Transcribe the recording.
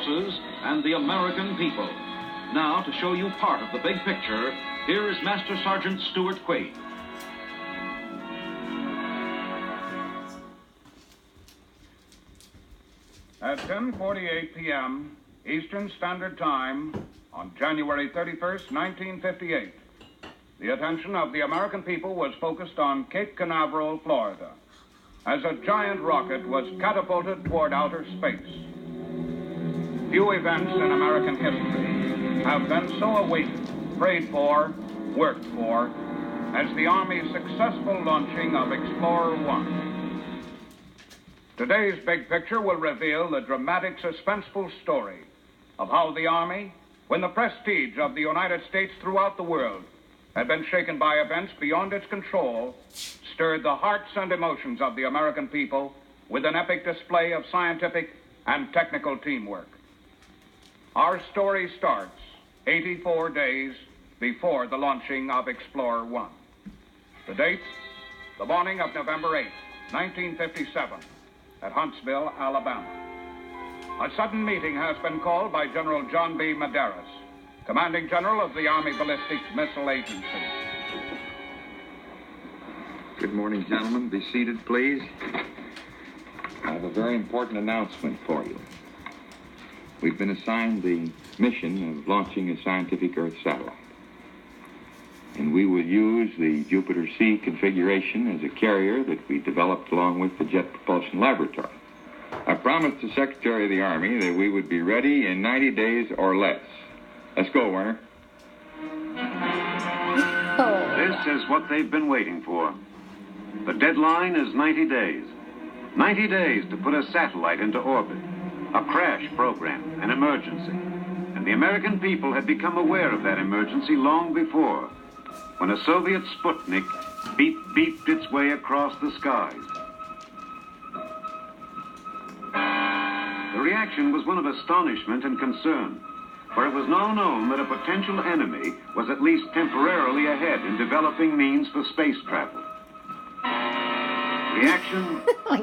forces and the American people. Now, to show you part of the big picture, here is Master Sergeant Stuart Quaid. At 10:48 p.m. Eastern Standard Time on January 31st, 1958, the attention of the American people was focused on Cape Canaveral, Florida, as a giant rocket was catapulted toward outer space. Few events in American history have been so awaited, prayed for, worked for, as the Army's successful launching of Explorer 1. Today's big picture will reveal the dramatic, suspenseful story of how the Army, when the prestige of the United States throughout the world had been shaken by events beyond its control, stirred the hearts and emotions of the American people with an epic display of scientific and technical teamwork. Our story starts 84 days before the launching of Explorer 1. The date, the morning of November 8, 1957, at Huntsville, Alabama. A sudden meeting has been called by General John B. Medeiros, Commanding General of the Army Ballistic Missile Agency. Good morning, gentlemen. Be seated, please. I have a very important announcement for you. We've been assigned the mission of launching a scientific Earth satellite. And we will use the Jupiter C configuration as a carrier that we developed along with the Jet Propulsion Laboratory. I promised the Secretary of the Army that we would be ready in 90 days or less. Let's go, Werner. This is what they've been waiting for. The deadline is 90 days. 90 days to put a satellite into orbit. A crash program, an emergency. And the American people had become aware of that emergency long before, when a Soviet Sputnik beeped its way across the skies. The reaction was one of astonishment and concern, for it was now known that a potential enemy was at least temporarily ahead in developing means for space travel. Reaction,